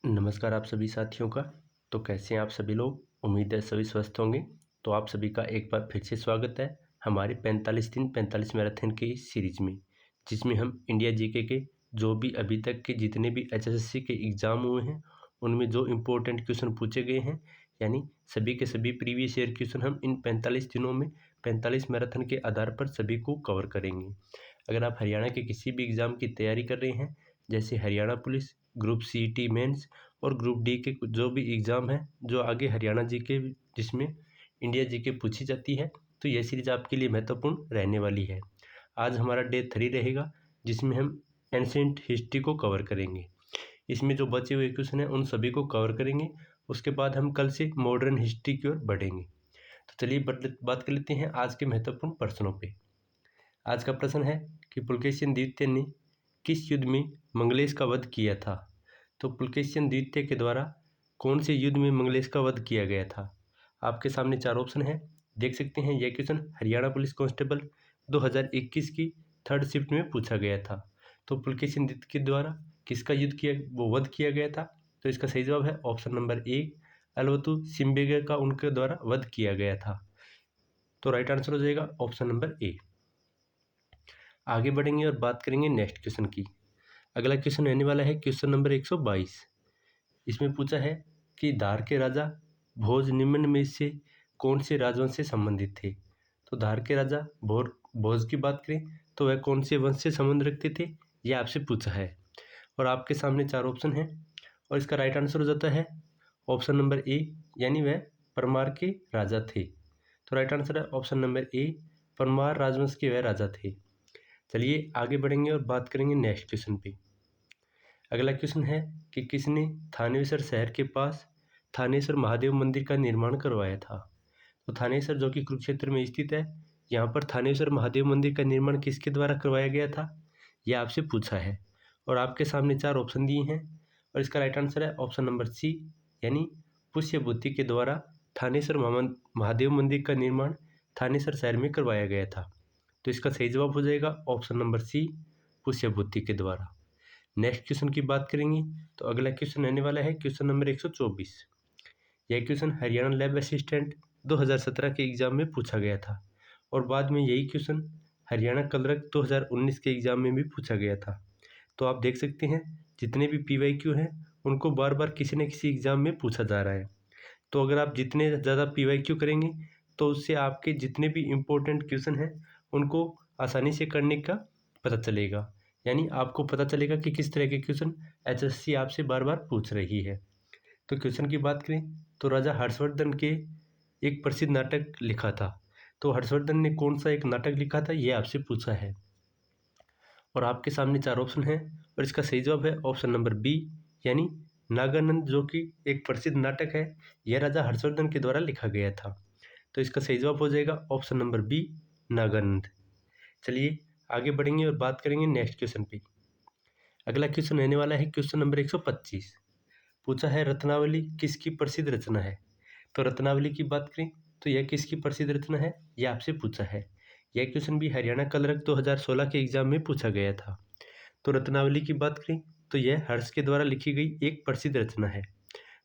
नमस्कार आप सभी साथियों का। तो कैसे हैं आप सभी लोग? उम्मीद है सभी स्वस्थ होंगे। तो आप सभी का एक बार फिर से स्वागत है हमारे 45 दिन 45 मैराथन की सीरीज में, जिसमें हम इंडिया जीके के जो भी अभी तक के जितने भी एचएसएससी के एग्ज़ाम हुए हैं उनमें जो इम्पोर्टेंट क्वेश्चन पूछे गए हैं, यानी सभी के सभी प्रीवियस ईयर क्वेश्चन हम इन 45 दिनों में 45 मैराथन के आधार पर सभी को कवर करेंगे। अगर आप हरियाणा के किसी भी एग्ज़ाम की तैयारी कर रहे हैं, जैसे Haryana police, group CET mains और ग्रुप डी के जो भी एग्ज़ाम है जो आगे हरियाणा जीके जिसमें इंडिया जीके पूछी जाती है, तो यह सीरीज आपके लिए महत्वपूर्ण रहने वाली है। आज हमारा डे 3 रहेगा, जिसमें हम एंशिएंट हिस्ट्री को कवर करेंगे। इसमें जो बचे हुए क्वेश्चन हैं उन सभी को कवर करेंगे। उसके बाद हम कल से मॉडर्न हिस्ट्री की ओर बढ़ेंगे। तो चलिए बात कर लेते हैं आज के महत्वपूर्ण प्रश्नों पे। आज का प्रश्न है कि पुलकेशिन द्वितीय ने किस युद्ध में मंगलेश का वध किया था? तो पुलकेशिन द्वितीय के द्वारा कौन से युद्ध में मंगलेश का वध किया गया था? आपके सामने 4 ऑप्शन है, देख सकते हैं। यह क्वेश्चन हरियाणा पुलिस कांस्टेबल 2021 की 3rd शिफ्ट में पूछा गया था। तो पुलकेशिन द्वितीय के द्वारा किसका वध किया गया था? तो इसका सही जवाब है ऑप्शन नंबर ए, अलवतु सिम्बेगे का उनके द्वारा वध किया गया था। तो राइट आंसर हो जाएगा ऑप्शन नंबर ए। आगे बढ़ेंगे और बात करेंगे नेक्स्ट क्वेश्चन की। अगला क्वेश्चन रहने वाला है क्वेश्चन नंबर 122। इसमें पूछा है कि धार के राजा भोज निम्न में से कौन से राजवंश से संबंधित थे? तो धार के राजा भोज की बात करें तो वह कौन से वंश से संबंध रखते थे, यह आपसे पूछा है। और आपके सामने 4 ऑप्शन हैं और इसका राइट आंसर हो जाता है ऑप्शन नंबर ए, यानी वह परमार के राजा थे। तो राइट आंसर है ऑप्शन नंबर ए, परमार राजवंश के वह राजा थे। चलिए आगे बढ़ेंगे और बात करेंगे नेक्स्ट क्वेश्चन पे। अगला क्वेश्चन है कि किसने थानेसर शहर के पास थानेसर महादेव मंदिर का निर्माण करवाया था? तो थानेसर जो कि कुरुक्षेत्र में स्थित है, यहाँ पर थानेसर महादेव मंदिर का निर्माण किसके द्वारा करवाया गया था, यह आपसे पूछा है। और आपके सामने 4 ऑप्शन दिए हैं और इसका राइट आंसर है ऑप्शन नंबर सी, यानी पुष्यभूति के द्वारा थानेसर महादेव मंदिर का निर्माण थानेसर शहर में करवाया गया था। तो इसका सही जवाब हो जाएगा ऑप्शन नंबर सी, पुष्यभूति के द्वारा। नेक्स्ट क्वेश्चन की बात करेंगे तो अगला क्वेश्चन रहने वाला है क्वेश्चन नंबर 124। यह क्वेश्चन हरियाणा लैब असिस्टेंट 2017 के एग्जाम में पूछा गया था और बाद में यही क्वेश्चन हरियाणा क्लर्क 2019 के एग्जाम में भी पूछा गया था। तो आप देख सकते हैं जितने भी PYQ हैं उनको बार बार किसी न किसी एग्ज़ाम में पूछा जा रहा है। तो अगर आप जितने ज़्यादा PYQ करेंगे तो उससे आपके जितने भी इम्पोर्टेंट क्वेश्चन हैं उनको आसानी से करने का पता चलेगा, यानी आपको पता चलेगा कि किस तरह के क्वेश्चन HSC आपसे बार बार पूछ रही है। तो क्वेश्चन की बात करें तो राजा हर्षवर्धन के एक प्रसिद्ध नाटक लिखा था। तो हर्षवर्धन ने कौन सा एक नाटक लिखा था, ये आपसे पूछा है। और आपके सामने 4 ऑप्शन हैं और इसका सही जवाब है ऑप्शन नंबर बी, यानी नागानंद, जो कि एक प्रसिद्ध नाटक है। यह राजा हर्षवर्धन के द्वारा लिखा गया था। तो इसका सही जवाब हो जाएगा ऑप्शन नंबर बी, नागानंद। चलिए आगे बढ़ेंगे और बात करेंगे नेक्स्ट क्वेश्चन पे। अगला क्वेश्चन रहने वाला है क्वेश्चन नंबर 125। पूछा है रत्नावली किसकी प्रसिद्ध रचना है? तो रत्नावली की बात करें तो यह किसकी प्रसिद्ध रचना है, यह आपसे पूछा है। यह क्वेश्चन भी हरियाणा क्लर्क 2016 के एग्जाम में पूछा गया था। तो रत्नावली की बात करें तो यह हर्ष के द्वारा लिखी गई एक प्रसिद्ध रचना है।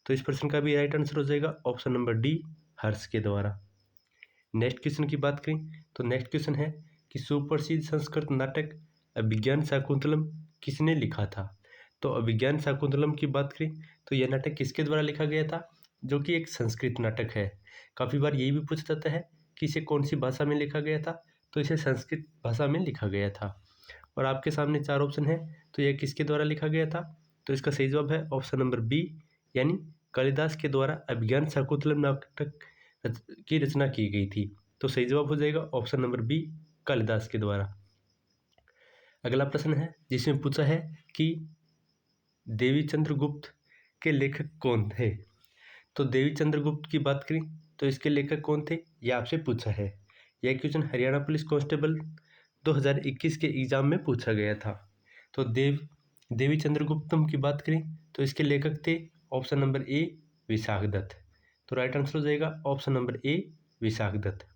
तो इस प्रश्न का भी राइट आंसर हो जाएगा ऑप्शन नंबर डी, हर्ष के द्वारा। नेक्स्ट क्वेश्चन की बात करें तो नेक्स्ट क्वेश्चन है कि सुप्रसिद्ध संस्कृत नाटक अभिज्ञान शाकुंतलम किसने लिखा था? तो अभिज्ञान शाकुंतलम की बात करें तो यह नाटक किसके द्वारा लिखा गया था, जो कि एक संस्कृत नाटक है। काफ़ी बार यही भी पूछा जाता है कि इसे कौन सी भाषा में लिखा गया था, तो इसे संस्कृत भाषा में लिखा गया था। और आपके सामने 4 ऑप्शन है, तो यह किसके द्वारा लिखा गया था? तो इसका सही जवाब है ऑप्शन नंबर बी, यानी कालिदास के द्वारा अभिज्ञान शाकुंतलम नाटक की रचना की गई थी। तो सही जवाब हो जाएगा ऑप्शन नंबर बी, कालिदास के द्वारा। अगला प्रश्न है जिसमें पूछा है कि देवी चंद्रगुप्त के लेखक कौन थे? तो देवी चंद्रगुप्त की बात करें तो इसके लेखक कौन थे, यह आपसे पूछा है। यह क्वेश्चन हरियाणा पुलिस कांस्टेबल 2021 के एग्जाम में पूछा गया था। तो देवी चंद्रगुप्तम की बात करें तो इसके लेखक थे ऑप्शन नंबर ए, विशाखदत्त। तो राइट आंसर हो जाएगा ऑप्शन नंबर ए, विशाखदत्त।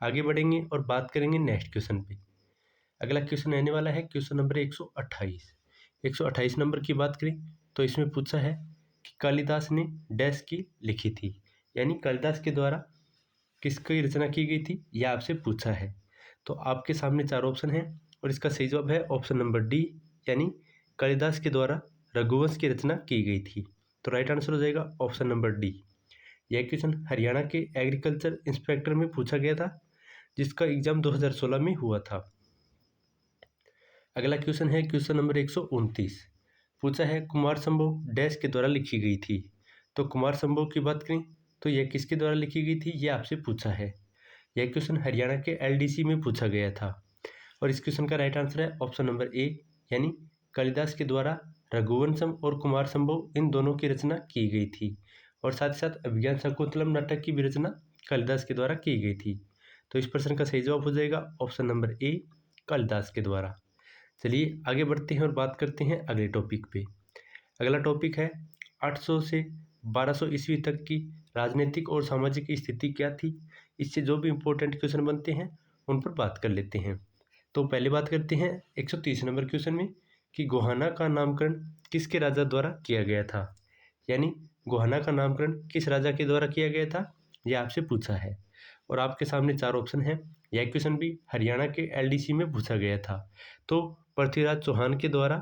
आगे बढ़ेंगे और बात करेंगे नेक्स्ट क्वेश्चन पे। अगला क्वेश्चन रहने वाला है क्वेश्चन नंबर 128। 128 नंबर की बात करें तो इसमें पूछा है कि कालिदास ने डैश की लिखी थी, यानी कालिदास के द्वारा किसकी रचना की गई थी, यह आपसे पूछा है। तो आपके सामने 4 ऑप्शन हैं और इसका सही जवाब है ऑप्शन नंबर डी, यानी कालिदास के द्वारा रघुवंश की रचना की गई थी। तो राइट आंसर हो जाएगा ऑप्शन नंबर डी। यह क्वेश्चन हरियाणा के एग्रीकल्चर इंस्पेक्टर में पूछा गया था, जिसका एग्जाम 2016 में हुआ था। अगला क्वेश्चन है क्वेश्चन नंबर 129। पूछा है कुमार संभव डैश के द्वारा लिखी गई थी। तो कुमार संभव की बात करें तो यह किसके द्वारा लिखी गई थी, यह आपसे पूछा है। यह क्वेश्चन हरियाणा के एलडीसी में पूछा गया था और इस क्वेश्चन का राइट आंसर है ऑप्शन नंबर ए, यानी कालिदास के द्वारा रघुवंशम और कुमार संभव इन दोनों की रचना की गई थी और साथ ही साथ अभिज्ञान शाकुंतलम नाटक की भी रचना कालिदास के द्वारा की गई थी। तो इस प्रश्न का सही जवाब हो जाएगा ऑप्शन नंबर ए, कालिदास के द्वारा। चलिए आगे बढ़ते हैं और बात करते हैं अगले टॉपिक पे। अगला टॉपिक है 800 से 1200 ईस्वी तक की राजनीतिक और सामाजिक स्थिति क्या थी। इससे जो भी इम्पोर्टेंट क्वेश्चन बनते हैं उन पर बात कर लेते हैं। तो पहले बात करते हैं 130 नंबर क्वेश्चन में कि गोहाना का नामकरण किसके राजा द्वारा किया गया था, यानी गोहाना का नामकरण किस राजा के द्वारा किया गया था, यह आपसे पूछा है। और आपके सामने 4 ऑप्शन हैं। यह क्वेश्चन भी हरियाणा के एलडीसी में पूछा गया था। तो पृथ्वीराज चौहान के द्वारा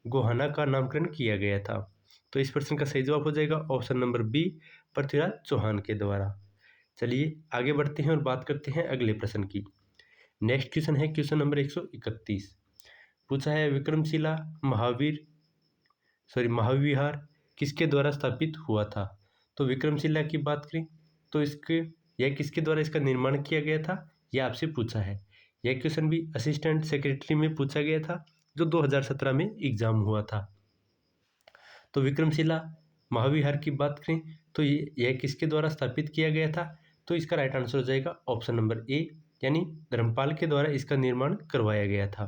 गोहाना का नामकरण किया गया था। तो इस प्रश्न का सही जवाब हो जाएगा option number B, Prithviraj Chauhan के द्वारा। चलिए आगे बढ़ते हैं और बात करते हैं अगले प्रश्न की। नेक्स्ट क्वेश्चन है क्वेश्चन नंबर 131। पूछा है विक्रमशिला महाविहार किसके द्वारा स्थापित हुआ था। तो विक्रमशिला की बात करें तो यह किसके द्वारा इसका निर्माण किया गया था, यह आपसे पूछा है। यह क्वेश्चन भी असिस्टेंट सेक्रेटरी में पूछा गया था, जो 2017 में एग्जाम हुआ था। तो विक्रमशिला महाविहार की बात करें तो यह किसके द्वारा स्थापित किया गया था। तो इसका राइट आंसर हो जाएगा ऑप्शन नंबर ए, यानी धर्मपाल के द्वारा इसका निर्माण करवाया गया था।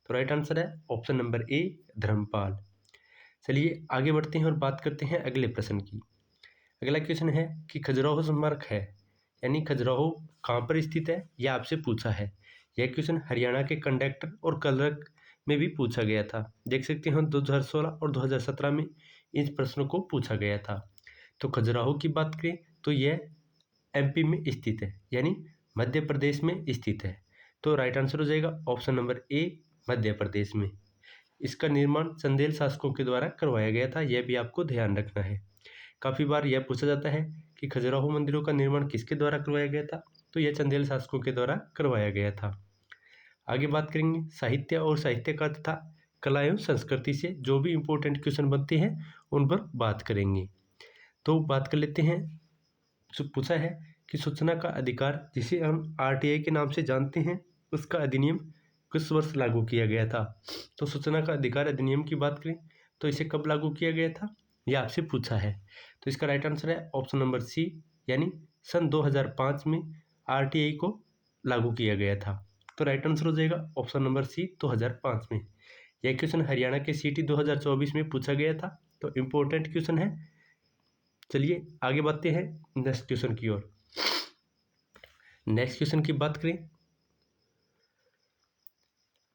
तो राइट आंसर है ऑप्शन नंबर ए, धर्मपाल। चलिए आगे बढ़ते हैं और बात करते हैं अगले प्रश्न की। अगला क्वेश्चन है कि खजुराहो स्मारक है, यानी खजुराहो कहाँ पर स्थित है, यह आपसे पूछा है। यह क्वेश्चन हरियाणा के कंडक्टर और क्लर्क में भी पूछा गया था। देख सकते हैं 2016 और 2017 में इस प्रश्नों को पूछा गया था। तो खजुराहो की बात करें तो यह एमपी में स्थित है, यानी मध्य प्रदेश में स्थित है। तो राइट आंसर हो जाएगा ऑप्शन नंबर ए, मध्य प्रदेश में। इसका निर्माण चंदेल शासकों के द्वारा करवाया गया था, यह भी आपको ध्यान रखना है। काफ़ी बार यह पूछा जाता है कि खजुराहो मंदिरों का निर्माण किसके द्वारा करवाया गया था। तो यह चंदेल शासकों के द्वारा करवाया गया था। आगे बात करेंगे साहित्य और साहित्यकार तथा कला एवं संस्कृति से जो भी इम्पोर्टेंट क्वेश्चन बनते हैं उन पर बात करेंगे। तो बात कर लेते हैं। जो पूछा है कि सूचना का अधिकार, जिसे हम आरटीआई के नाम से जानते हैं, उसका अधिनियम किस वर्ष लागू किया गया था। तो सूचना का अधिकार अधिनियम की बात करें तो इसे कब लागू किया गया था, यह आपसे पूछा है। तो इसका राइट आंसर है ऑप्शन नंबर सी, यानी सन 2005 में आरटीआई को लागू किया गया था। तो राइट आंसर हो जाएगा ऑप्शन नंबर सी, 2005 में। यह क्वेश्चन हरियाणा के सीटी 2024 में पूछा गया था, तो इम्पोर्टेंट क्वेश्चन है। चलिए आगे बढ़ते हैं नेक्स्ट क्वेश्चन की ओर। नेक्स्ट क्वेश्चन की बात करें,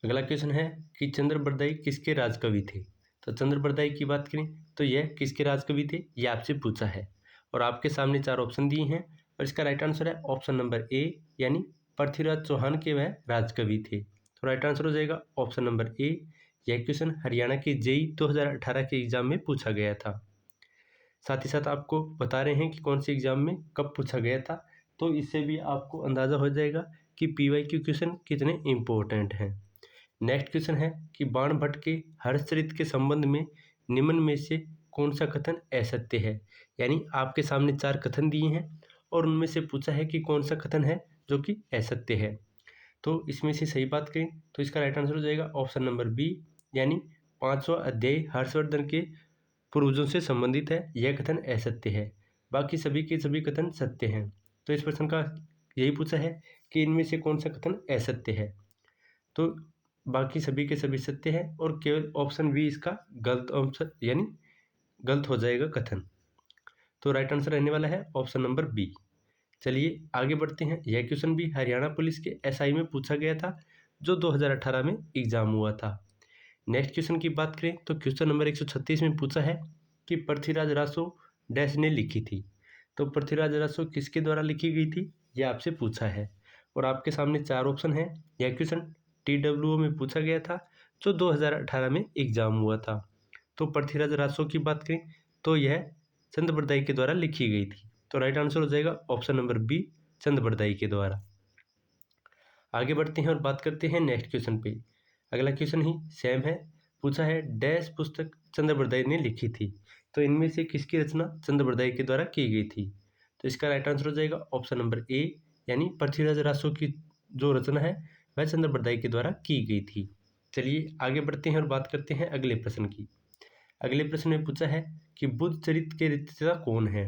अगला क्वेश्चन है कि चंद्रबरदाई किसके राजकवि थे। तो चंद्रबरदाई की बात करें तो यह किसके राजकवि थे, यह आपसे पूछा है। और आपके सामने 4 ऑप्शन दिए हैं और इसका राइट आंसर है ऑप्शन नंबर ए, यानी पृथ्वीराज चौहान के वह राजकवि थे। तो राइट आंसर हो जाएगा ऑप्शन नंबर ए। यह क्वेश्चन हरियाणा के जेई 2018 के एग्जाम में पूछा गया था। साथ ही साथ आपको बता रहे हैं कि कौन से एग्जाम में कब पूछा गया था, तो इससे भी आपको अंदाज़ा हो जाएगा कि पीवाईक्यू क्वेश्चन कितने इम्पोर्टेंट हैं। नेक्स्ट क्वेश्चन है कि बाण भट्ट के हर्षचरित के संबंध में निम्न में से कौन सा कथन असत्य है। यानी आपके सामने 4 कथन दिए हैं और उनमें से पूछा है कि कौन सा कथन है जो कि असत्य है। तो इसमें से सही बात करें तो इसका राइट आंसर हो जाएगा ऑप्शन नंबर बी, यानी 5वां अध्याय हर्षवर्धन के पूर्वजों से संबंधित है, यह कथन असत्य है। बाकी सभी के सभी कथन सत्य हैं। तो इस प्रश्न का यही पूछा है कि इनमें से कौन सा कथन असत्य है। तो बाकी सभी के सभी सत्य है और केवल ऑप्शन बी इसका गलत ऑप्शन, यानी गलत हो जाएगा कथन। तो राइट आंसर रहने वाला है ऑप्शन नंबर बी। चलिए आगे बढ़ते हैं। यह क्वेश्चन भी हरियाणा पुलिस के एसआई में पूछा गया था, जो 2018 में एग्जाम हुआ था। नेक्स्ट क्वेश्चन की बात करें तो क्वेश्चन नंबर 136 में पूछा है कि पृथ्वीराज रासो डैश ने लिखी थी। तो पृथ्वीराज रासो किसके द्वारा लिखी गई थी, यह आपसे पूछा है। और आपके सामने 4 ऑप्शन है। यह क्वेश्चन TWO में पूछा गया था, जो 2018 में एग्जाम हुआ था। तो पृथ्वीराज रासो की बात करें तो यह चंद बरदाई के द्वारा लिखी गई थी। तो राइट आंसर हो जाएगा ऑप्शन नंबर बी, चंद बरदाई के द्वारा। आगे बढ़ते हैं और बात करते हैं नेक्स्ट क्वेश्चन पे। अगला क्वेश्चन ही सेम है, पूछा है डैश पुस्तक चंद बरदाई ने लिखी थी। तो इनमें से किसकी रचना चंद बरदाई के द्वारा की गई थी। तो इसका राइट आंसर हो जाएगा ऑप्शन नंबर ए, यानी पृथ्वीराज रासो की जो रचना है वह चंद बरदाई के द्वारा की गई थी। चलिए आगे बढ़ते हैं और बात करते हैं अगले प्रश्न की। अगले प्रश्न में पूछा है कि बुद्ध चरित्र के रचयिता कौन है।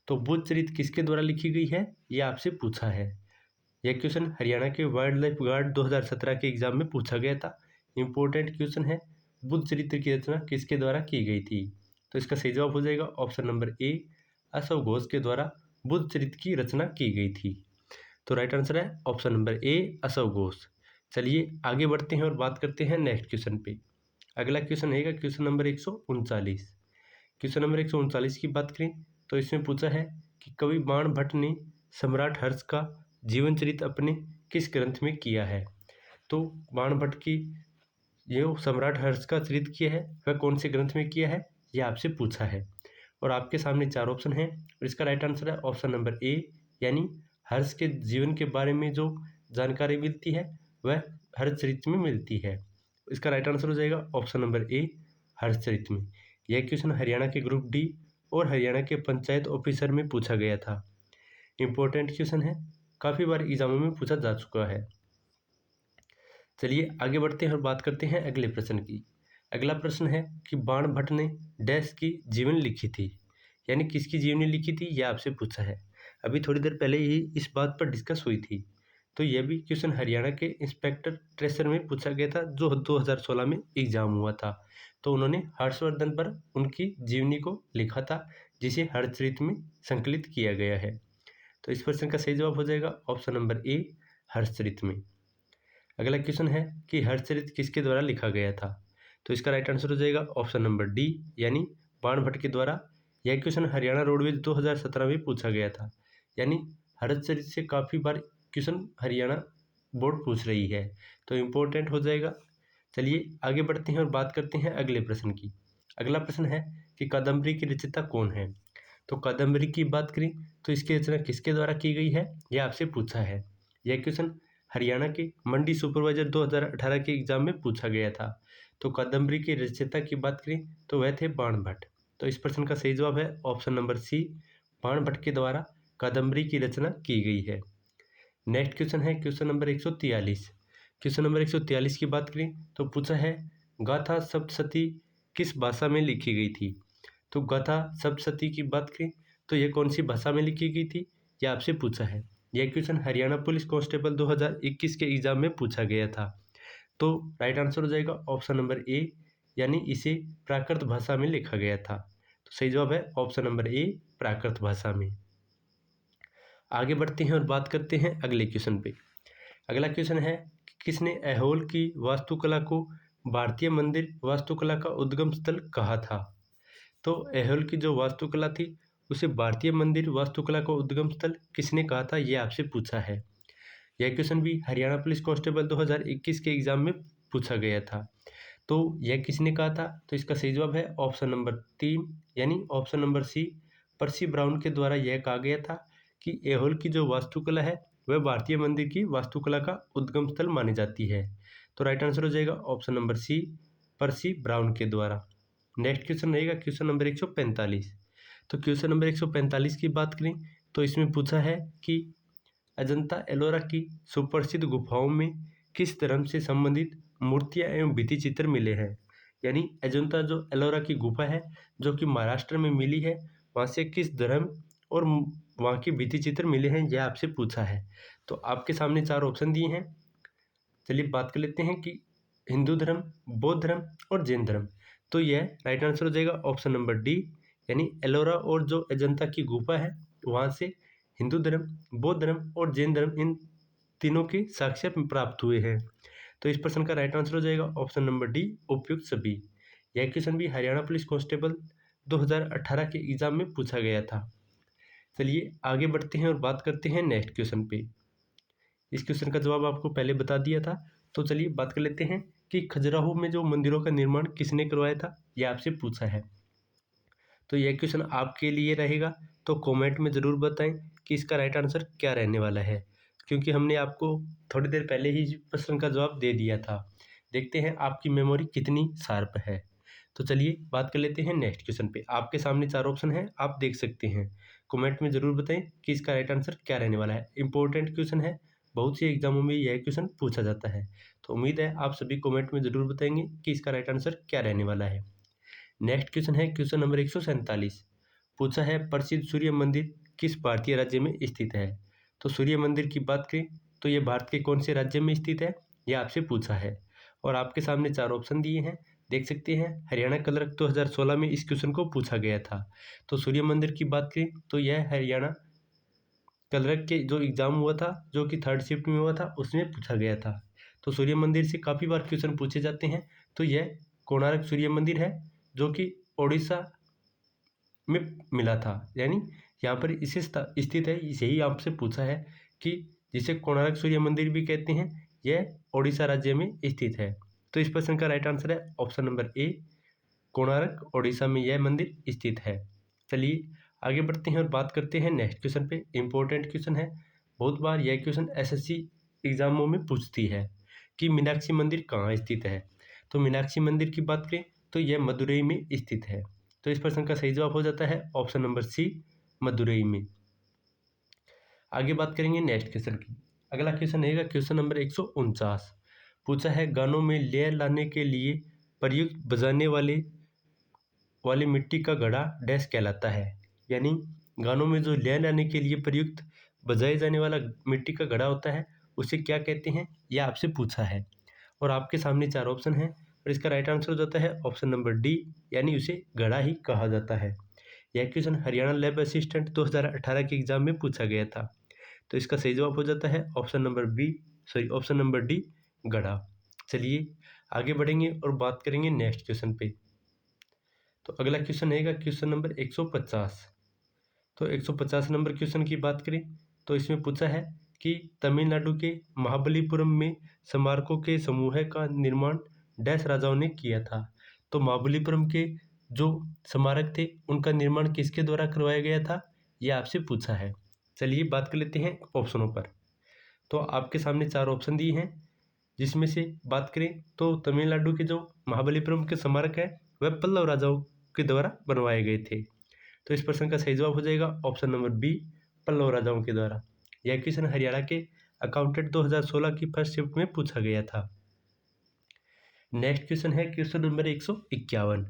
तो बुद्ध चरित्र किसके द्वारा लिखी गई है, यह आपसे पूछा है। यह क्वेश्चन हरियाणा के वाइल्ड लाइफ गार्ड 2017 के एग्जाम में पूछा गया था। इंपॉर्टेंट क्वेश्चन है, बुद्ध चरित्र की रचना किसके द्वारा की गई थी। तो इसका सही जवाब हो जाएगा ऑप्शन नंबर ए, अशोक घोष के द्वारा बुद्ध चरित्र की रचना की गई थी। तो राइट आंसर है ऑप्शन नंबर ए, अशोक घोष। चलिए आगे बढ़ते हैं और बात करते हैं नेक्स्ट क्वेश्चन पे। अगला क्वेश्चन है क्वेश्चन नंबर 139। क्वेश्चन नंबर 139 की बात करें तो इसमें पूछा है कि कवि बाण भट्ट ने सम्राट हर्ष का जीवन चरित्र अपने किस ग्रंथ में किया है। तो बाण भट्ट की जो सम्राट हर्ष का चरित्र किया है वह कौन से ग्रंथ में किया है, यह आपसे पूछा है। और आपके सामने 4 ऑप्शन हैं और इसका राइट आंसर है ऑप्शन नंबर ए, यानी हर्ष के जीवन के बारे में जो जानकारी मिलती है वह हर्ष चरित्र में मिलती है। इसका राइट आंसर हो जाएगा ऑप्शन नंबर ए, हर्ष चरित्र में। यह क्वेश्चन हरियाणा के ग्रुप डी और हरियाणा के पंचायत ऑफिसर में पूछा गया था। इंपॉर्टेंट क्वेश्चन है, काफ़ी बार एग्जामों में पूछा जा चुका है। चलिए आगे बढ़ते हैं और बात करते हैं अगले प्रश्न की। अगला प्रश्न है कि बाण भट्ट ने डैश की जीवनी लिखी थी, यानी किसकी जीवनी लिखी थी, यह आपसे पूछा है। अभी थोड़ी देर पहले ही इस बात पर डिस्कस हुई थी। तो यह भी क्वेश्चन हरियाणा के इंस्पेक्टर ट्रेजर में पूछा गया था, जो 2016 में एग्जाम हुआ था। तो उन्होंने हर्षवर्धन पर उनकी जीवनी को लिखा था, जिसे हर्षचरित्र में संकलित किया गया है। तो इस प्रश्न का सही जवाब हो जाएगा ऑप्शन नंबर ए, हर्षचरित्र में। अगला क्वेश्चन है कि हर्षचरित्र किसके द्वारा लिखा गया था। तो इसका राइट आंसर हो जाएगा ऑप्शन नंबर डी, यानी बाण भट्ट के द्वारा। यह क्वेश्चन हरियाणा रोडवेज 2017 में पूछा गया था। यानी हर्षचरित्र से काफ़ी बार क्वेश्चन हरियाणा बोर्ड पूछ रही है, तो इम्पोर्टेंट हो जाएगा। चलिए आगे बढ़ते हैं और बात करते हैं अगले प्रश्न की। अगला प्रश्न है कि कादम्बरी की रचयिता कौन है। तो कादम्बरी की बात करें तो इसकी रचना किसके द्वारा की गई है, यह आपसे पूछा है। यह क्वेश्चन हरियाणा के मंडी सुपरवाइजर 2018 के एग्जाम में पूछा गया था। तो कादम्बरी के रचयिता की बात करें तो वह थे बाण भट्ट। तो इस प्रश्न का सही जवाब है ऑप्शन नंबर सी, बाण भट्ट के द्वारा कादम्बरी की रचना की गई है। नेक्स्ट क्वेश्चन है क्वेश्चन नंबर 143। क्वेश्चन नंबर 143 की बात करें तो पूछा है गाथा सप्तशती किस भाषा में लिखी गई थी। तो गाथा सप्तशती की बात करें तो यह कौन सी भाषा में लिखी गई थी, यह आपसे पूछा है। यह क्वेश्चन हरियाणा पुलिस कांस्टेबल 2021 के एग्जाम में पूछा गया था। तो राइट आंसर हो जाएगा ऑप्शन नंबर ए, यानी इसे प्राकृत भाषा में लिखा गया था। तो सही जवाब है ऑप्शन नंबर ए, प्राकृत भाषा में। आगे बढ़ते हैं और बात करते हैं अगले क्वेश्चन पे। अगला क्वेश्चन है कि किसने ऐहोल की वास्तुकला को भारतीय मंदिर वास्तुकला का उद्गम स्थल कहा था। तो ऐहोल की जो वास्तुकला थी उसे भारतीय मंदिर वास्तुकला का उद्गम स्थल किसने कहा था, यह आपसे पूछा है। यह क्वेश्चन भी हरियाणा पुलिस कांस्टेबल 2021 के एग्जाम में पूछा गया था। तो यह किसने कहा था, तो इसका सही जवाब है ऑप्शन नंबर 3, यानी option number C, Percy Brown के द्वारा यह कहा गया था कि ऐहोल की जो वास्तुकला है वह भारतीय मंदिर की वास्तुकला का उद्गम स्थल मानी जाती है। तो राइट आंसर हो जाएगा option number C, Percy Brown के द्वारा। नेक्स्ट क्वेश्चन रहेगा क्वेश्चन नंबर 145। तो क्वेश्चन नंबर 145 की बात करें तो इसमें पूछा है कि अजंता एलोरा की सुप्रसिद्ध गुफाओं में किस धर्म से संबंधित मूर्तियां एवं भित्ति चित्र मिले हैं। यानी अजंता जो एलोरा की गुफा है जो कि महाराष्ट्र में मिली है, वहाँ से किस धर्म और वहाँ के भित्ति चित्र मिले हैं, यह आपसे पूछा है। तो आपके सामने 4 ऑप्शन दिए हैं। चलिए बात कर लेते हैं कि हिंदू धर्म, बौद्ध धर्म और जैन धर्म। तो यह राइट आंसर हो जाएगा ऑप्शन नंबर डी, यानी एलोरा और जो अजंता की गुफा है वहाँ से हिंदू धर्म, बौद्ध धर्म और जैन धर्म, इन तीनों के साक्ष्य प्राप्त हुए हैं। तो इस प्रश्न का राइट आंसर हो जाएगा ऑप्शन नंबर डी, उपयुक्त सभी। यह क्वेश्चन भी हरियाणा पुलिस कांस्टेबल 2018 के एग्ज़ाम में पूछा गया था। चलिए आगे बढ़ते हैं और बात करते हैं नेक्स्ट क्वेश्चन पे। इस क्वेश्चन का जवाब आपको पहले बता दिया था, तो चलिए बात कर लेते हैं कि खजुराहो में जो मंदिरों का निर्माण किसने करवाया था, यह आपसे पूछा है। तो यह क्वेश्चन आपके लिए रहेगा, तो कमेंट में ज़रूर बताएं कि इसका राइट आंसर क्या रहने वाला है, क्योंकि हमने आपको थोड़ी देर पहले ही प्रश्न का जवाब दे दिया था। देखते हैं आपकी मेमोरी कितनी शार्प है। तो चलिए बात कर लेते हैं नेक्स्ट क्वेश्चन पे। आपके सामने 4 ऑप्शन हैं, आप देख सकते हैं। कमेंट में ज़रूर बताएं कि इसका राइट आंसर क्या रहने वाला है। इंपॉर्टेंट क्वेश्चन है, बहुत से एग्जामों में यह क्वेश्चन पूछा जाता है। तो उम्मीद है आप सभी कमेंट में ज़रूर बताएंगे कि इसका राइट आंसर क्या रहने वाला है। नेक्स्ट क्वेश्चन है क्वेश्चन नंबर 147। पूछा है प्रसिद्ध सूर्य मंदिर किस भारतीय राज्य में स्थित है। तो सूर्य मंदिर की बात करें तो ये भारत के कौन से राज्य में स्थित है, यह आपसे पूछा है। और आपके सामने 4 ऑप्शन दिए हैं, देख सकते हैं। हरियाणा क्लर्क 2016 में इस क्वेश्चन को पूछा गया था। तो सूर्य मंदिर की बात करें तो यह हरियाणा क्लर्क के जो एग्ज़ाम हुआ था, जो कि 3rd शिफ्ट में हुआ था, उसमें पूछा गया था। तो सूर्य मंदिर से काफ़ी बार क्वेश्चन पूछे जाते हैं। तो यह कोणार्क सूर्य मंदिर है, जो कि ओडिशा में मिला था, यानी यहाँ पर इसे स्थित है। यही आपसे पूछा है कि जिसे कोणार्क सूर्य मंदिर भी कहते हैं, यह ओडिशा राज्य में स्थित है। तो इस प्रश्न का राइट आंसर है ऑप्शन नंबर ए, कोणार्क ओडिशा में यह मंदिर स्थित है। चलिए आगे बढ़ते हैं और बात करते हैं नेक्स्ट क्वेश्चन पे। इंपॉर्टेंट क्वेश्चन है, बहुत बार यह क्वेश्चन एसएससी एग्जामों में पूछती है कि मीनाक्षी मंदिर कहाँ स्थित है। तो मीनाक्षी मंदिर की बात करें तो यह मदुरई में स्थित है। तो इस प्रश्न का सही जवाब हो जाता है ऑप्शन नंबर सी, मदुरई में। आगे बात करेंगे नेक्स्ट क्वेश्चन की। अगला क्वेश्चन रहेगा क्वेश्चन नंबर 149। पूछा है गानों में लय लाने के लिए प्रयुक्त बजाने वाली मिट्टी का घड़ा डैश कहलाता है। यानी गानों में जो लय लाने के लिए प्रयुक्त बजाए जाने वाला मिट्टी का घड़ा होता है, उसे क्या कहते हैं, यह आपसे पूछा है। और आपके सामने 4 ऑप्शन हैं, और इसका राइट आंसर हो जाता है ऑप्शन नंबर डी, यानी उसे घड़ा ही कहा जाता है। यह क्वेश्चन हरियाणा लैब असिस्टेंट 2018 के एग्जाम में पूछा गया था। तो इसका सही जवाब हो जाता है ऑप्शन नंबर डी, घड़ा। चलिए आगे बढ़ेंगे और बात करेंगे नेक्स्ट क्वेश्चन पे। तो अगला क्वेश्चन रहेगा क्वेश्चन नंबर 150। तो 150 नंबर क्वेश्चन की बात करें तो इसमें पूछा है कि तमिलनाडु के महाबलीपुरम में स्मारकों के समूह का निर्माण डैश राजाओं ने किया था। तो महाबलीपुरम के जो स्मारक थे, उनका निर्माण किसके द्वारा करवाया गया था, यह आपसे पूछा है। चलिए बात कर लेते हैं ऑप्शनों पर। तो आपके सामने 4 ऑप्शन दिए हैं, जिसमें से बात करें तो तमिलनाडु के जो महाबलीपुरम के स्मारक है, वह पल्लव राजाओं के द्वारा बनवाए गए थे। तो इस प्रश्न का सही जवाब हो जाएगा ऑप्शन नंबर बी, पल्लव राजाओं के द्वारा। यह क्वेश्चन हरियाणा के अकाउंटेंट 2016 की फर्स्ट शिफ्ट में पूछा गया था। नेक्स्ट क्वेश्चन है क्वेश्चन नंबर 151।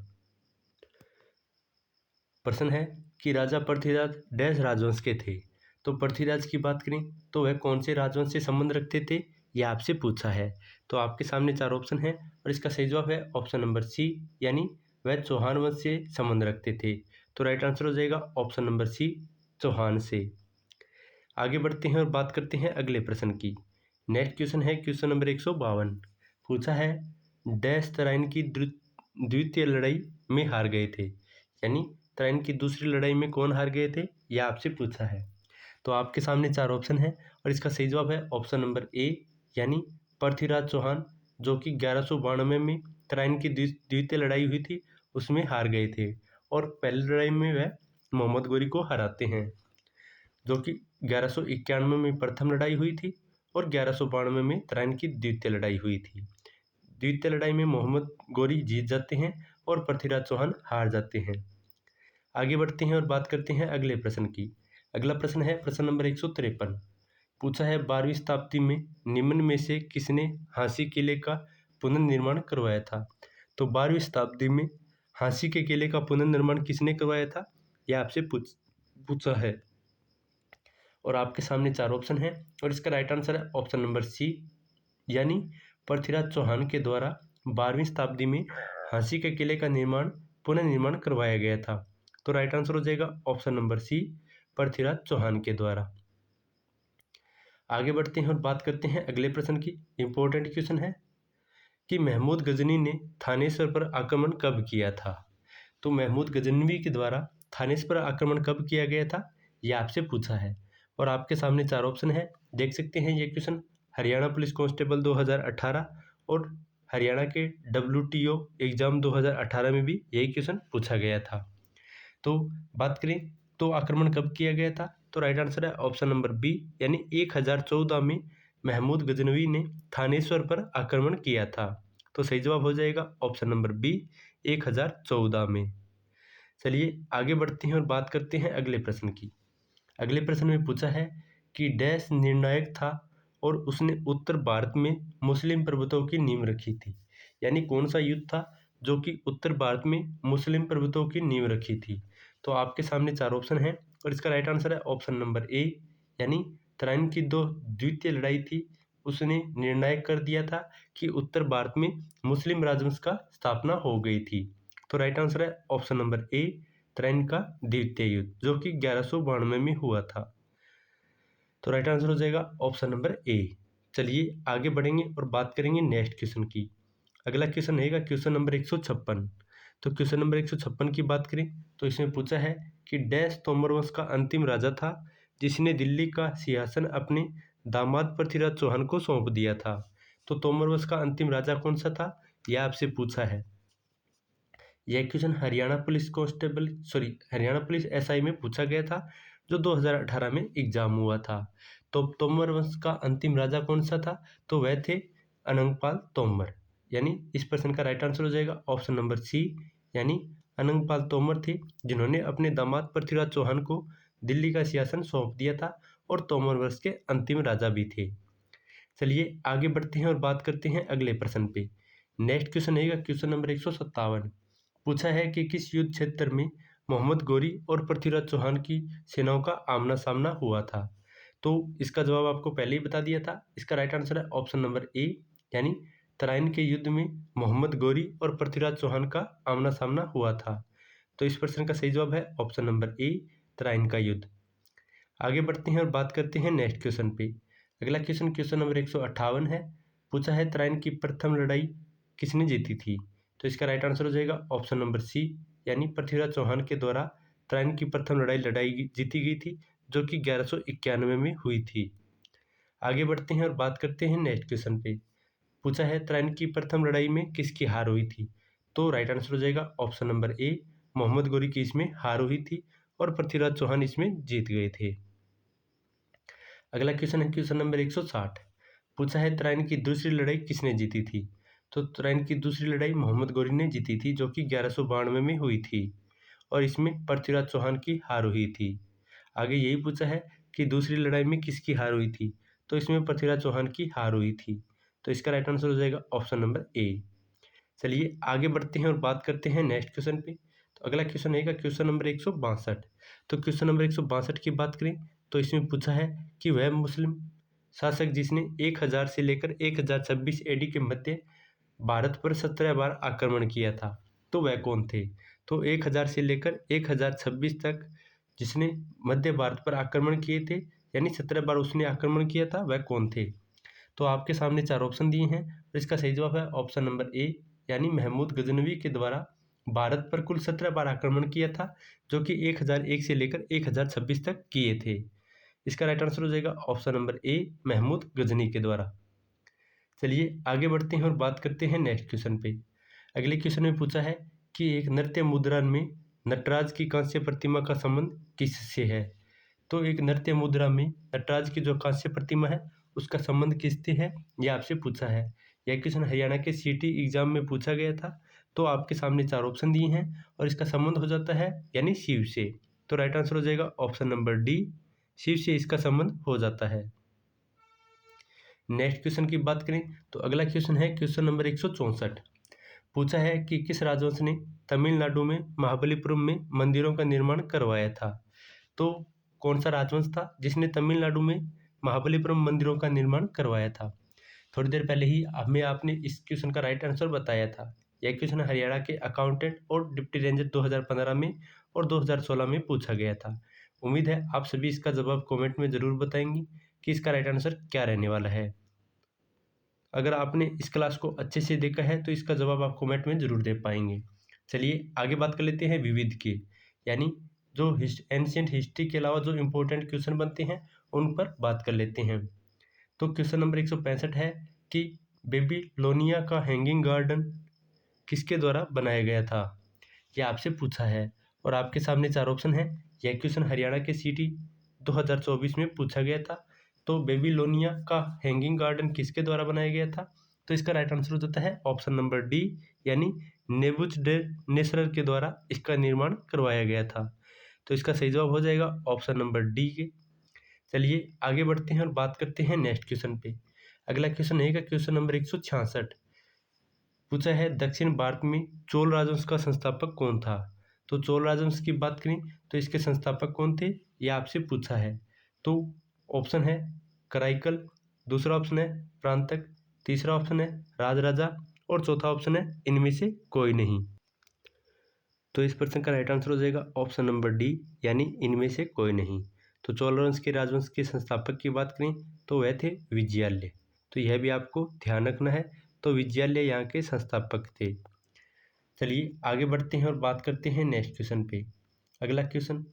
प्रश्न है कि राजा पृथ्वीराज डैश राजवंश के थे। तो पृथ्वीराज की बात करें तो वह कौन से राजवंश से संबंध रखते थे, यह आपसे पूछा है। तो आपके सामने 4 ऑप्शन हैं, और इसका सही जवाब है ऑप्शन नंबर सी, यानी वह चौहान वंश से संबंध रखते थे। तो राइट आंसर हो जाएगा ऑप्शन नंबर सी, चौहान से। आगे बढ़ते हैं और बात करते हैं अगले प्रश्न की। नेक्स्ट क्वेश्चन है क्वेश्चन नंबर 152। पूछा है डैश तराइन की द्वितीय लड़ाई में हार गए थे। यानी तराइन की दूसरी लड़ाई में कौन हार गए थे, यह आपसे पूछा है। तो आपके सामने 4 ऑप्शन है, और इसका सही जवाब है ऑप्शन नंबर ए, यानी पृथ्वीराज चौहान, जो कि 1192 में तराइन की द्वितीय लड़ाई हुई थी, उसमें हार गए थे। और पहली लड़ाई में वह मोहम्मद गोरी को हराते हैं, जो कि 1191 में प्रथम लड़ाई हुई थी, और 1192 में तराइन की द्वितीय लड़ाई हुई थी। द्वितीय लड़ाई में मोहम्मद गोरी जीत जाते हैं और पृथ्वीराज चौहान हार जाते हैं। आगे बढ़ते हैं और बात करते हैं अगले प्रश्न की। अगला प्रश्न है प्रश्न नंबर 153। पूछा है 12वीं शताब्दी में निम्न में से किसने हांसी किले का पुनर्निर्माण करवाया था। तो 12वीं शताब्दी में हांसी के किले का पुनर्निर्माण किसने करवाया था, यह आपसे पूछा है। और आपके सामने 4 ऑप्शन हैं, और इसका राइट आंसर है ऑप्शन नंबर सी, यानी पृथ्वीराज चौहान के द्वारा 12वीं शताब्दी में हांसी के किले का पुनर्निर्माण करवाया गया था। तो राइट आंसर हो जाएगा option number C, Prithviraj Chauhan के द्वारा। आगे बढ़ते हैं और बात करते हैं अगले प्रश्न की। इंपॉर्टेंट क्वेश्चन है कि महमूद गजनी ने थानेश्वर पर आक्रमण कब किया था। तो महमूद गजनवी के द्वारा थानेस पर आक्रमण कब किया गया था, यह आपसे पूछा है। और आपके सामने 4 ऑप्शन है, देख सकते हैं। ये क्वेश्चन हरियाणा पुलिस कांस्टेबल 2018 और हरियाणा के WTO एग्जाम 2018 में भी यही क्वेश्चन पूछा गया था। तो बात करें तो आक्रमण कब किया गया था, तो राइट आंसर है ऑप्शन नंबर बी, यानी 1014 में महमूद गजनवी ने थानेश्वर पर आक्रमण किया था। तो सही जवाब हो जाएगा ऑप्शन नंबर बी, 1014 में। चलिए आगे बढ़ते हैं और बात करते हैं अगले प्रश्न की। अगले प्रश्न में पूछा है कि डैश निर्णायक था और उसने उत्तर भारत में मुस्लिम प्रभुत्व की नींव रखी थी। यानी कौन सा युद्ध था जो कि उत्तर भारत में मुस्लिम प्रभुत्व की नींव रखी थी। तो आपके सामने 4 ऑप्शन हैं और इसका राइट आंसर है ऑप्शन नंबर ए, यानी तराइन की जो द्वितीय लड़ाई थी उसने निर्णायक कर दिया था कि उत्तर भारत में मुस्लिम राजवंश का स्थापना हो गई थी। तो राइट आंसर है ऑप्शन नंबर ए, तराइन का द्वितीय युद्ध, जो कि 1192 में हुआ था। तो राइट आंसर हो जाएगा ऑप्शन नंबर ए। चलिए आगे बढ़ेंगे और बात करेंगे नेक्स्ट क्वेश्चन की। अगला क्वेश्चन रहेगा क्वेश्चन नंबर 156। तो क्वेश्चन नंबर 156 की बात करें तो इसमें पूछा है कि डैश तोमर वंश का अंतिम राजा था जिसने दिल्ली का सिंहासन अपने दामाद पृथ्वीराज चौहान को सौंप दिया था। तो तोमर वंश का अंतिम राजा कौन सा था, यह आपसे पूछा है। यह क्वेश्चन हरियाणा पुलिस SI में पूछा गया था, जो 2018 में एग्जाम हुआ था। तो तोमर वंश का अंतिम राजा कौन सा था, तो वह थे अनंगपाल तोमर। यानी इस प्रश्न का राइट आंसर हो जाएगा ऑप्शन नंबर सी, यानी अनंगपाल तोमर थे जिन्होंने अपने दामाद पृथ्वीराज चौहान को दिल्ली का सिंहासन सौंप दिया था और तोमर वंश के अंतिम राजा भी थे। चलिए आगे बढ़ते हैं और बात करते हैं अगले प्रश्न पे। नेक्स्ट क्वेश्चन रहेगा क्वेश्चन नंबर 157। पूछा है कि किस युद्ध क्षेत्र में मोहम्मद गोरी और पृथ्वीराज चौहान की सेनाओं का आमना सामना हुआ था। तो इसका जवाब आपको पहले ही बता दिया था। इसका राइट आंसर है ऑप्शन नंबर ए, यानी तराइन के युद्ध में मोहम्मद गोरी और पृथ्वीराज चौहान का आमना सामना हुआ था। तो इस प्रश्न का सही जवाब है ऑप्शन नंबर ए, तराइन का युद्ध। आगे बढ़ते हैं और बात करते हैं नेक्स्ट क्वेश्चन पे। अगला क्वेश्चन नंबर 158 है। पूछा है तराइन की प्रथम लड़ाई किसने जीती थी। तो इसका राइट आंसर हो जाएगा ऑप्शन नंबर सी, यानी पृथ्वीराज चौहान के द्वारा तराइन की प्रथम लड़ाई जीती गई थी, जो कि 1191 में हुई थी। आगे बढ़ते हैं और बात करते हैं नेक्स्ट क्वेश्चन पे। पूछा है तराइन की प्रथम लड़ाई में किसकी हार हुई थी। तो राइट आंसर हो जाएगा ऑप्शन नंबर ए, मोहम्मद गोरी की इसमें हार हुई थी और पृथ्वीराज चौहान इसमें जीत गए थे। अगला क्वेश्चन है क्वेश्चन नंबर 160। पूछा है तराइन की दूसरी लड़ाई किसने जीती थी। तो तराइन की दूसरी लड़ाई मोहम्मद गोरी ने जीती थी, जो कि 1192 में हुई थी और इसमें पृथ्वीराज चौहान की हार हुई थी। आगे यही पूछा है कि दूसरी लड़ाई में किसकी हार हुई थी। तो इसमें पृथ्वीराज चौहान की हार हुई थी। तो इसका राइट आंसर हो जाएगा ऑप्शन नंबर ए। चलिए आगे बढ़ते हैं और बात करते हैं नेक्स्ट क्वेश्चन पे। तो अगला क्वेश्चन रहेगा क्वेश्चन नंबर 162। तो क्वेश्चन नंबर 162 की बात करें तो इसमें पूछा है कि वह मुस्लिम शासक जिसने 1000 से लेकर 1026 AD के मध्य भारत पर 17 बार आक्रमण किया था, तो वह कौन थे। तो 1000 से लेकर 1026 तक जिसने मध्य भारत पर आक्रमण किए थे, यानी 17 बार उसने आक्रमण किया था, वह कौन थे। तो आपके सामने 4 ऑप्शन दिए हैं और इसका सही जवाब है ऑप्शन नंबर ए, यानी महमूद गजनवी के द्वारा भारत पर कुल 17 बार आक्रमण किया था, जो कि 1001 से लेकर 1026 तक किए थे। इसका राइट आंसर हो जाएगा option number A, Mahmud Ghazni के द्वारा। चलिए आगे बढ़ते हैं और बात करते हैं नेक्स्ट क्वेश्चन पे। अगले क्वेश्चन में पूछा है कि एक नृत्य मुद्रा में नटराज की कांस्य प्रतिमा का संबंध किससे है। तो एक नृत्य मुद्रा में नटराज की जो कांस्य प्रतिमा है उसका संबंध किससे है, यह आपसे पूछा है। यह क्वेश्चन हरियाणा के CT एग्जाम में पूछा गया था। तो आपके सामने 4 ऑप्शन दिए हैं और इसका संबंध हो जाता है यानी शिव से। तो राइट आंसर हो जाएगा ऑप्शन नंबर डी, शिव से इसका संबंध हो जाता है। नेक्स्ट क्वेश्चन की बात करें तो अगला क्वेश्चन है क्वेश्चन नंबर 164। पूछा है कि किस राजवंश ने तमिलनाडु में महाबलीपुरम में मंदिरों का निर्माण करवाया था। तो कौन सा राजवंश था जिसने तमिलनाडु में महाबलीपुरम मंदिरों का निर्माण करवाया था। थोड़ी देर पहले ही हमें आपने इस क्वेश्चन का राइट आंसर बताया था। यह क्वेश्चन हरियाणा के अकाउंटेंट और डिप्टी रेंजर 2015 में और 2016 में पूछा गया था। उम्मीद है आप सभी इसका जवाब कमेंट में ज़रूर बताएंगे कि इसका राइट आंसर क्या रहने वाला है। अगर आपने इस क्लास को अच्छे से देखा है तो इसका जवाब आप कमेंट में ज़रूर दे पाएंगे। चलिए आगे बात कर लेते हैं विविध के, यानी जो एंशियंट हिस्ट्री के अलावा जो इम्पोर्टेंट क्वेश्चन बनते हैं उन पर बात कर लेते हैं। तो क्वेश्चन नंबर 165 है कि बेबीलोनिया का हैंगिंग गार्डन किसके द्वारा बनाया गया था, यह आपसे पूछा है। और आपके सामने 4 ऑप्शन है। यह क्वेश्चन हरियाणा के सीटी 2024 में पूछा गया था। तो बेबीलोनिया का हैंगिंग गार्डन किसके द्वारा बनाया गया था, तो इसका राइट आंसर हो जाता है ऑप्शन नंबर डी, यानी नेबूकडनेस्सर के द्वारा इसका निर्माण करवाया गया था। तो इसका सही जवाब हो जाएगा ऑप्शन नंबर डी के। चलिए आगे बढ़ते हैं और बात करते हैं नेक्स्ट क्वेश्चन पे। अगला क्वेश्चन है क्वेश्चन नंबर 166, पूछा है दक्षिण भारत में चोल राजवंश का संस्थापक कौन था। तो चोल राजवंश की बात करें तो इसके संस्थापक कौन थे, यह आपसे पूछा है। तो ऑप्शन है कराईकल, दूसरा ऑप्शन है प्रांतक, तीसरा ऑप्शन है राजराजा और चौथा ऑप्शन है इनमें से कोई नहीं। तो इस प्रश्न का राइट आंसर हो जाएगा ऑप्शन नंबर डी, यानी इनमें से कोई नहीं। तो चोल वंश के राजवंश के संस्थापक की बात करें तो वह थे विजयालय। तो यह भी आपको ध्यान रखना है। तो विजयालय यहाँ के संस्थापक थे। चलिए आगे बढ़ते हैं और बात करते हैं नेक्स्ट क्वेश्चन पे। अगला क्वेश्चन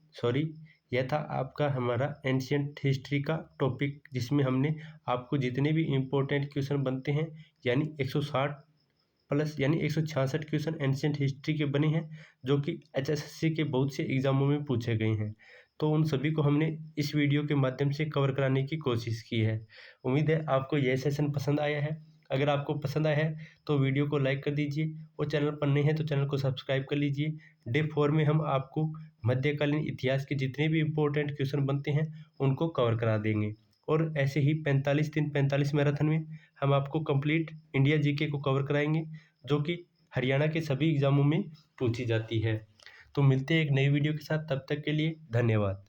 यह था आपका हमारा एंशियंट हिस्ट्री का टॉपिक, जिसमें हमने आपको जितने भी इम्पोर्टेंट क्वेश्चन बनते हैं यानी 160 प्लस यानी 166 क्वेश्चन एंशियंट हिस्ट्री के बने हैं, जो कि HSSC के बहुत से एग्जामों में पूछे गए हैं। तो उन सभी को हमने इस वीडियो के माध्यम से कवर कराने की कोशिश की है। उम्मीद है आपको यह सेशन पसंद आया है। अगर आपको पसंद आया है तो वीडियो को लाइक कर दीजिए और चैनल पर नए हैं तो चैनल को सब्सक्राइब कर लीजिए। डे 4 में हम आपको मध्यकालीन इतिहास के जितने भी इम्पोर्टेंट क्वेश्चन बनते हैं उनको कवर करा देंगे। और ऐसे ही 45 दिन 45 मैराथन में हम आपको कंप्लीट इंडिया जीके को कवर कराएंगे, जो कि हरियाणा के सभी एग्जामों में पूछी जाती है। तो मिलते हैं एक नई वीडियो के साथ, तब तक के लिए धन्यवाद।